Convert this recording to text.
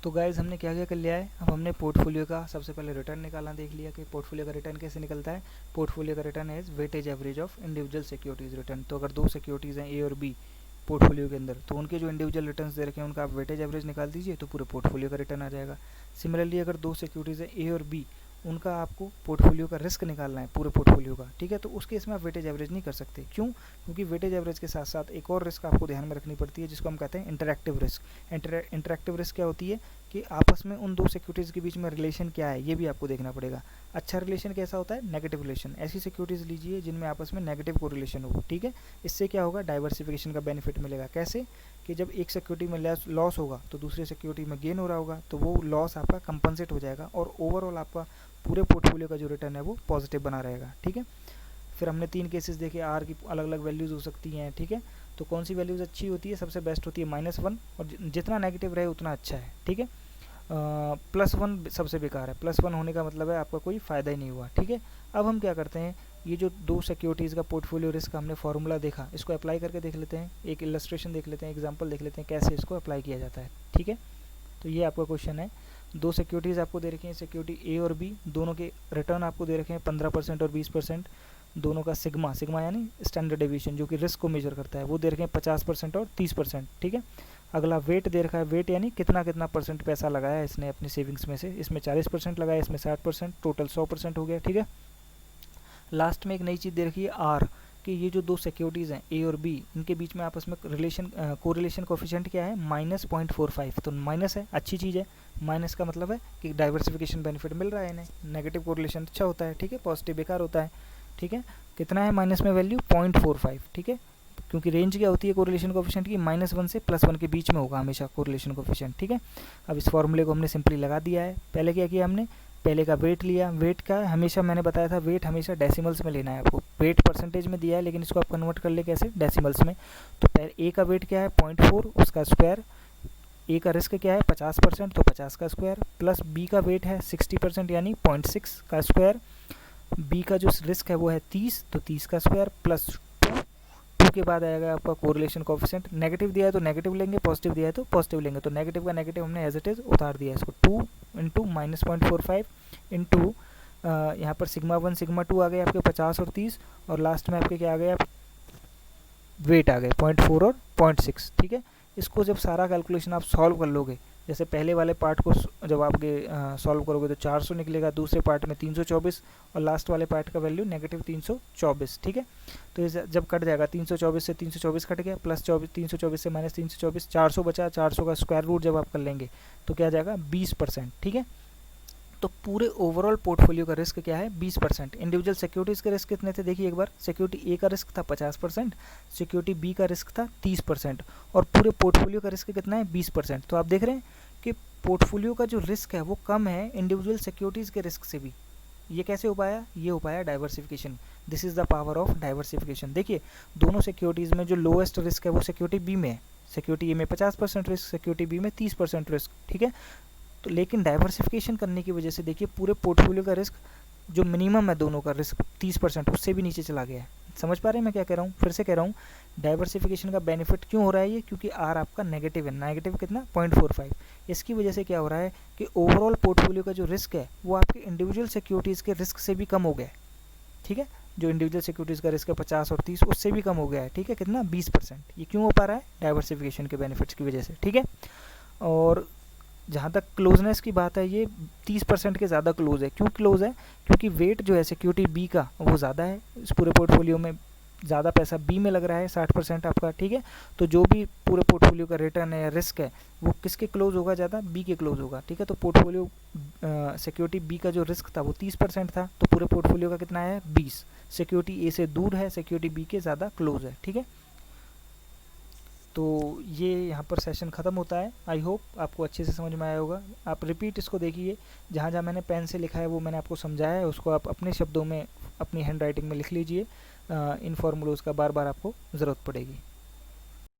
तो गाइज हमने क्या क्या कर लिया है, अब हमने पोर्टफोलियो का सबसे पहले रिटर्न निकालना देख लिया कि पोर्टफोलियो का रिटर्न कैसे निकलता है। पोर्टफोलियो का रिटर्न है weightage average of individual securities return. तो अगर दो सिक्योरिटीज़ हैं ए और बी पोर्टफोलियो के अंदर, तो उनके जो इंडिविजुअल रिटर्न्स दे रखे हैं उनका आप वेटेज एवरेज निकाल दीजिए तो पूरे पोर्टफोलियो का रिटर्न आ जाएगा। सिमिलरली अगर दो सिक्योरिटीज़ हैं ए और बी, उनका आपको पोर्टफोलियो का रिस्क निकालना है पूरे पोर्टफोलियो का, ठीक है। तो उस केस में आप वेटेज एवरेज नहीं कर सकते। क्यों? क्योंकि वेटेज एवरेज के साथ साथ एक और रिस्क आपको ध्यान में रखनी पड़ती है जिसको हम कहते हैं इंटरैक्टिव रिस्क। इंटरैक्टिव रिस्क क्या होती है कि आपस में उन दो सिक्योरिटीज़ के बीच में रिलेशन क्या है ये भी आपको देखना पड़ेगा। अच्छा रिलेशन कैसा होता है? Negative relation. ऐसी सिक्योरिटीज़ लीजिए जिनमें आपस में नेगेटिव कोरिलेशन हो, ठीक है। इससे क्या होगा? डाइवर्सिफिकेशन का बेनिफिट मिलेगा। कैसे? कि जब एक सिक्योरिटी में लॉस होगा तो दूसरी सिक्योरिटी में गेन हो रहा होगा, तो वो लॉस आपका कंपनसेट हो जाएगा और ओवरऑल आपका पूरे पोर्टफोलियो का जो रिटर्न है वो पॉजिटिव बना रहेगा, ठीक है। फिर हमने 3 केसेस देखे, आर की अलग अलग वैल्यूज़ हो सकती हैं, ठीक है। तो कौन सी वैल्यूज़ अच्छी होती है? सबसे बेस्ट होती है -1, और जितना नेगेटिव रहे उतना अच्छा है, ठीक है। +1 सबसे बेकार है। +1 होने का मतलब है आपका कोई फ़ायदा ही नहीं हुआ, ठीक है। अब हम क्या करते हैं, ये जो दो सिक्योरिटीज़ का पोर्टफोलियो रिस्क हमने फॉर्मूला देखा, इसको अप्लाई करके देख लेते हैं। एक इलस्ट्रेशन देख लेते हैं, एग्जांपल देख लेते हैं कैसे इसको अप्लाई किया जाता है, ठीक है। तो ये आपका क्वेश्चन है। दो सिक्योरिटीज़ आपको दे रखी हैं, सिक्योरिटी ए और बी, दोनों के रिटर्न आपको दे रखे हैं 15% और 20%। दोनों का सिग्मा यानी स्टैंडर्ड डेविएशन जो कि रिस्क को मेजर करता है, वो दे रखे हैं 50% और 30%, ठीक है। अगला वेट दे रखा है, वेट यानी कितना कितना परसेंट पैसा लगाया है इसने अपनी सेविंग्स में से। इसमें 40% लगाया, इसमें 60%, टोटल 100% हो गया, ठीक है। लास्ट में एक नई चीज़ दे रखी है आर, कि ये जो दो सिक्योरिटीज़ हैं ए और बी, इनके बीच में आपस में रिलेशन कोरिलेशन कोफिशिएंट क्या है? -0.45। तो माइनस है, अच्छी चीज़ है। माइनस का मतलब है कि डाइवर्सिफिकेशन बेनिफिट मिल रहा है इन्हें। नेगेटिव कोरिलेशन अच्छा होता है, ठीक है। पॉजिटिव बेकार होता है, ठीक है। कितना है माइनस में वैल्यू? 0.45, ठीक है। क्योंकि रेंज क्या होती है कोरिलेशन कोफिशिएंट की? -1 से +1 के बीच में होगा हमेशा कोरिलेशन कोफिशिएंट, ठीक है। अब इस फॉर्मूले को हमने सिंपली लगा दिया है। पहले क्या किया हमने? पहले का वेट लिया। वेट का हमेशा मैंने बताया था, वेट हमेशा डेसिमल्स में लेना है आपको। वेट परसेंटेज में दिया है लेकिन इसको आप कन्वर्ट कर ले कैसे? डेसिमल्स में। तो पहले ए का वेट क्या है? 0.4, उसका स्क्वायर। ए का रिस्क क्या है? 50%, तो 50 का स्क्वायर, प्लस बी का वेट है 60% यानी 0.6 का स्क्वायर। बी का जो रिस्क है वो है 30, तो 30 का स्क्वायर, प्लस 2 के बाद आएगा आपका कोरिलेशन कोफिशिएंट। नेगेटिव दिया है तो नेगेटिव लेंगे, पॉजिटिव दिया है तो पॉजिटिव लेंगे। तो नेगेटिव का नेगेटिव हमने एज इट इज उतार दिया है इसको। 2 इंटू -0.45 इंटू यहाँ पर σ1 σ2 आ गए आपके 50 और 30, और लास्ट में आपके क्या आ गए? आप वेट आ गए 0.4 और 0.6, ठीक है। इसको जब सारा कैलकुलेशन आप सॉल्व कर लोगे, जैसे पहले वाले पार्ट को जब आपके सॉल्व करोगे तो 400 निकलेगा, दूसरे पार्ट में 324, और लास्ट वाले पार्ट का वैल्यू -324, ठीक है। तो ये जब कट जाएगा 324 से 324 कट गया, प्लस 324 से -324, 400 बचा। 400 का स्क्वायर रूट जब आप कर लेंगे तो क्या आ जाएगा? 20%, ठीक है। तो पूरे ओवरऑल पोर्टफोलियो का रिस्क क्या है? 20%। इंडिविजुअल सिक्योरिटीज़ के रिस्क कितने थे? देखिए एक बार, सिक्योरिटी ए का रिस्क था 50%, सिक्योरिटी बी का रिस्क था 30%, और पूरे पोर्टफोलियो का रिस्क कितना है? 20%। तो आप देख रहे हैं कि पोर्टफोलियो का जो रिस्क है वो कम है इंडिविजुअल सिक्योरिटीज़ के रिस्क से भी। ये कैसे हो पाया? ये हो पाया diversification. This is the power of diversification. देखिए दोनों सिक्योरिटीज़ में जो लोएस्ट रिस्क है वो सिक्योरिटी बी में है। सिक्योरिटी ए में 50% रिस्क, सिक्योरिटी बी में 30% रिस्क, ठीक है। तो लेकिन डाइवर्सिफिकेशन करने की वजह से देखिए पूरे पोर्टफोलियो का रिस्क जो मिनिमम है दोनों का रिस्क 30%, उससे भी नीचे चला गया है। समझ पा रहे हैं मैं क्या कह रहा हूँ? फिर से कह रहा हूँ, डाइवर्सिफिकेशन का बेनिफिट क्यों हो रहा है ये? क्योंकि आर आपका नेगेटिव है। नेगेटिव कितना? 0.45। इसकी वजह से क्या हो रहा है कि ओवरऑल पोर्टफोलियो का जो रिस्क है वो आपके इंडिविजुअल सिक्योरिटीज़ के रिस्क से भी कम हो गया है, ठीक है। जो इंडिविजुअल सिक्योरिटीज़ का रिस्क है 50 और 30, उससे भी कम हो गया है, ठीक है। कितना? 20%। ये क्यों हो पा रहा है? डाइवर्सिफिकेशन के बेनिफिट्स की वजह से, ठीक है। और जहाँ तक क्लोजनेस की बात है, ये 30% के ज़्यादा क्लोज है। क्यों क्लोज है? क्योंकि वेट जो है सिक्योरिटी बी का वो ज़्यादा है। इस पूरे पोर्टफोलियो में ज़्यादा पैसा बी में लग रहा है, 60% आपका, ठीक है। तो जो भी पूरे पोर्टफोलियो का रिटर्न है या रिस्क है वो किसके क्लोज होगा? ज़्यादा बी के क्लोज होगा, ठीक है। तो पोर्टफोलियो सिक्योरिटी बी का जो रिस्क था वो 30% था, तो पूरे पोर्टफोलियो का कितना है? 20। सिक्योरिटी ए से दूर है, सिक्योरिटी बी के ज़्यादा क्लोज है, ठीक है। तो ये यहाँ पर सेशन ख़त्म होता है। आई होप आपको अच्छे से समझ में आया होगा। आप रिपीट इसको देखिए, जहाँ जहाँ मैंने पेन से लिखा है वो मैंने आपको समझाया है, उसको आप अपने शब्दों में अपनी हैंड राइटिंग में लिख लीजिए। इन फॉर्मूलोज़ का बार बार आपको ज़रूरत पड़ेगी।